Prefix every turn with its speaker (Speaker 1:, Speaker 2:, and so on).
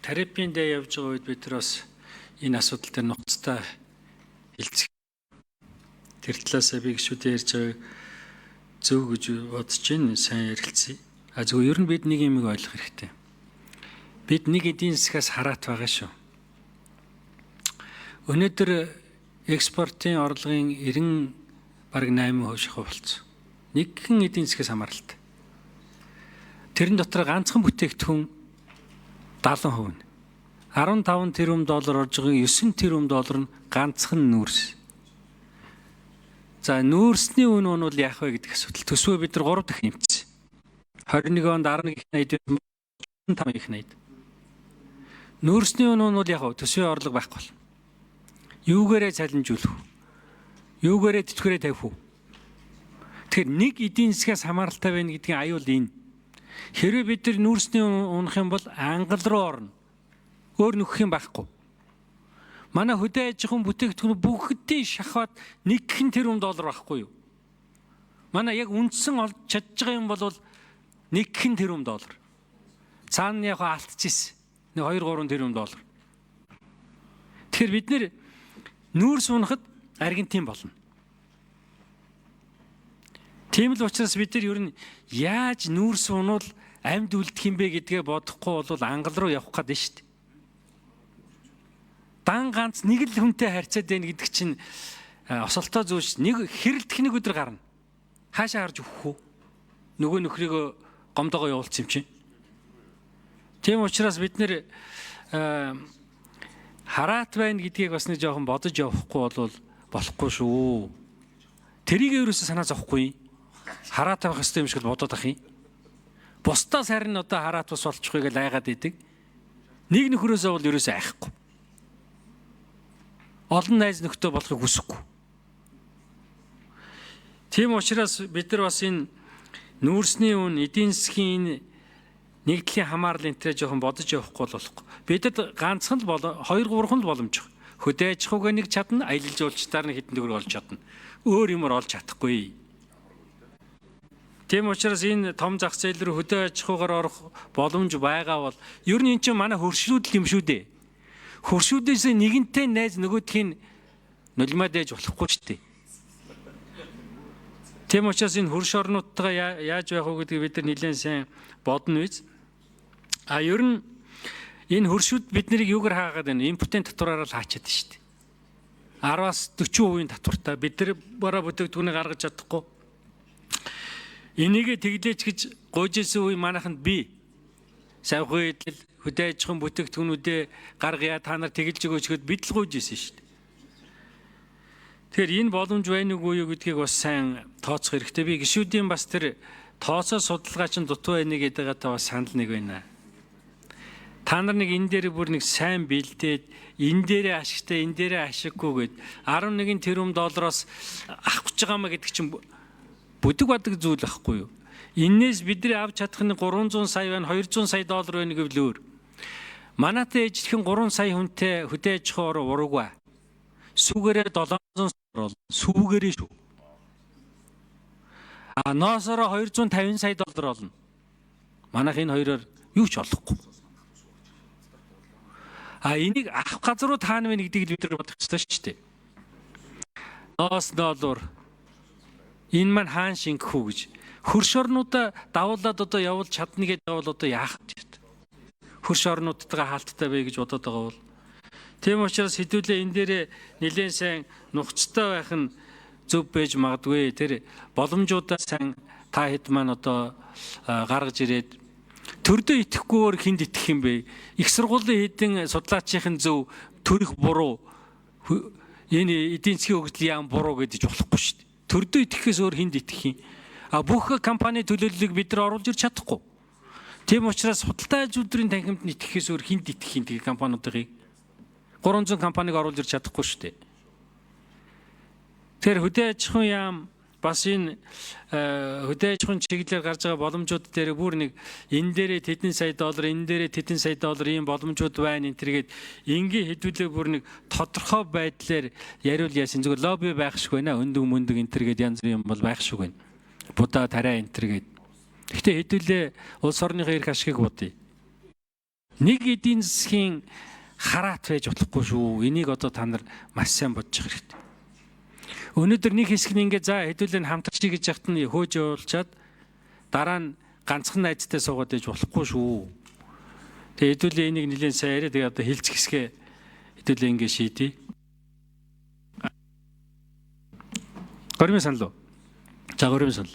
Speaker 1: терапийн дээр явж байгаа үед бид нар бас энэ асуудал дээр нухацтай хэлцэх. Тэр талаасаа би гişүүдээ ярьж байгааг зөв гэж бодож байна. Сайн ярилцъя. Зөвхөн ер нь бид нэг юм ойлгох хэрэгтэй. Бид нэг эдийн засгаас хараат байгаа шүү. Өнөөдөр экспортын орлогын 90 бараг 8% шахав болсон. Нэгэн эдийн засгаас хамааралтай. Тэрэн дотор ганцхан бүтээгдэхүүн 70%. 15 тэрбум доллар орж байгаа 9 тэрбум доллар нь ганцхан нүүрс. За нүүрсний үн нь бол яах вэ гэдэг асуудал. Төсвөө бид нар 3 дахь нэмсэн. 21 онд 11.80 5.80. Нүүрсний үн нь бол яах вэ? Төсвийн орлого байхгүй бол. Юугээрээ цалинжуулах вэ? Юугээрээ тэтгэрээ тавих вэ? Тэгэхээр нэг эдийн засгаас хамааралтай байна гэдгийн аюул энэ. Хэрвээ бид нар нүүрсний унах юм бол ангал руу орно. Өөр нөхөх юм байхгүй. Манай хөдөө аж ахуйн бүтээгдэхүүн бүгдийг шахаад нэгэн тэрбум доллар байхгүй юу? Манай яг үндсэн олж чадж байгаа юм бол нэгэн тэрбум доллар. Цаана яг алдчихсэн. Нэг 2-3 тэрбум доллар. Тэгэхээр бид нэр нүүрс унахад Аргентин болно. Тийм л учраас бид нар ер нь яаж нүүрс унвал амьд үлдэх юм бэ гэдгээ бодохгүй бол ангал руу явах гээд байна шүү дээ. Дан ганц нэг л хүнтэй харьцаад байна гэдэг чинь осолтой зүйл шүү. Нэг хэрэлдэх нэг өдөр гарна. Хаашаа харж өгөх үү? Нөгөө нөхрийгөө гомдоогоо явуулчих юм чинь. Тийм учраас бид нэр хараат байна гэдгийг бас нэг жоохон бодож явахгүй бол болохгүй шүү. Тэрийг ерөөсөө санаа зовхгүй. Хараат авах хэрэгтэй юм шиг бодоод ах юм. Бусдаас харин одоо хараат бас болчихгүй гэж айгаад идэг. Нэг нөхрөөсөө бол ерөөсөө айхгүй. Олон найз нөхдөд болохыг хүсэхгүй. Тийм учраас бид нар бас энэ нүүрсний үн, эдийн засгийн нэгдлийн хамаарлын тэрэ жоохон бодож явахгүй болохгүй. Бидэд ганцхан л 2-3 л боломж байна. Хөдөө аж ахуйг нэг чадна, аялал жуулчлалаар нэг хэдэн төгрөг олж чадна. Өөр юмор олж чадахгүй. Тийм учраас энэ том зах зээл рүү хөдөө аж ахуйгаар орох боломж байгаа бол ер нь эн чинь манай хөршрүүдл юм шүү дээ. Хөршүүдээс нэгэнтэй найз нөгөөдхийн нулимаа дээж болохгүй ч дээ. Тийм учраас энэ хөрш орнуудтайгаа яаж байх вэ гэдгийг бид нар нэлээд сайн бодно биз. Ер нь энэ хөршүүд бид нарыг юугаар хаагаад байна? Импортын татвараар л хаачаад шүү дээ. 10-аас 40% татвартай бид нар бараа бүтээгдэхүүнийг гаргаж чадахгүй. Энийгээ тэглээч гэж гуйжсэн үе манайханд би савхын идэл хөдөө аж ахуйн бүтээгдэхүүнүүдээ гаргая та нар тэгэлж өгөөч гэд бид л гуйжсэн шүү дээ. Тэгэхээр энэ боломж байна уу юу гэдгийг бас сайн тооцох хэрэгтэй. Би гишүүдийн бас тэр тооцоо судалгаа чинь дутуу байна гэдэг та бас санал нэг байна. Та нар нэг энэ дээр бүр нэг сайн бэлдээд энэ дээрээ ашигтай энэ дээрээ ашиггүй гэд 11 тэрбум доллароос авах гэж байгаа маа гэдэг чинь бүдэг бадаг зүйл байхгүй юу? Иннээс бидний авч чадах нь 300 сая байна, 200 сая доллар байна гэвэл өөр. Манайтай ээжлэхэн 3 сая хүнтэй хөдөө аж ахуйн урагва. Сүүгээрээ 700 сая бол сүүгээрээ шүү. Ноосороо 250 сая доллар болно. Манайх энэ хоёроор юу ч олохгүй. Энийг авах газар руу таана вэ гэдгийг бид нар бодох ёстой шүү дээ. Ноос доллар энэ маань хаан шингэх үү гэж хөрш орнуудаа давуулаад одоо явуулж чадна гэдэг бол одоо яах вэ? Хөрш орнуудтайгаа хаалттай бай гэж бодоод байгаа бол. Тийм учраас хэдүүлээ энэ дээрээ нэлээд сайн нухацтай байх нь зөв байж магадгүй. Тэр боломжуудаа сайн та хэд маань одоо гаргаж ирээд төрдөө итгэхгүйгээр хүнд итгэх юм бэ? Их сургуулийн хэдэн судлаачийн зөв төрөх буруу энэ эдийн засгийн хөгжлийн яам буруу гэж болохгүй шүү дээ. Төрдөө итгэхээс өөр хүнд итгэх юм. Бүх компани төлөөллийг бид нар оруулж ирч чадахгүй. Тийм учраас худалдаа ажлын танхимд итгэхээс өөр хүнд итгэх юм тэгээ компаниудыг 300 компаниг оруулж ирч чадахгүй шүү дээ. Тэгэхээр хөдөө аж ахуйн яам бас энэ хөдөө аж ахуйн чиглэлээр гарч байгаа боломжууд дээр бүр нэг энэ дээрээ тэдэн сая доллар, энэ дээрээ тэдэн сая доллар ийм боломжууд байна энэ тэргээд ингийн хэдүүлээ бүр нэг тодорхой байдлаар яриул яасан зүгээр лобби байх шиг байна. Өндөг мөндөг энэ тэргээд янз бүрийн юм бол байх шиг байна. Будаа тариа энэ тэргээд. Гэхдээ хэдүүлээ улс орныхоо эрх ашигыг бодъё. нэг эдийн засгийн хараат байж болохгүй шүү. Энийг одоо та нар маш сайн бодож явах хэрэгтэй. Өнөөдөр нэг хэсэг нь ингээд за хэдүүлэн хамтарч гэж яхад нь хөөж явуулчаад дараа нь ганцхан найзтай суугаад иж болохгүй шүү. Тэгээ хэдүүлээ энийг нэлээд сайн яриа тэгээ одоо хилцэх хэсгээ хэдүүлээ ингээд шийдье. Горийн санал уу? За горийн санал.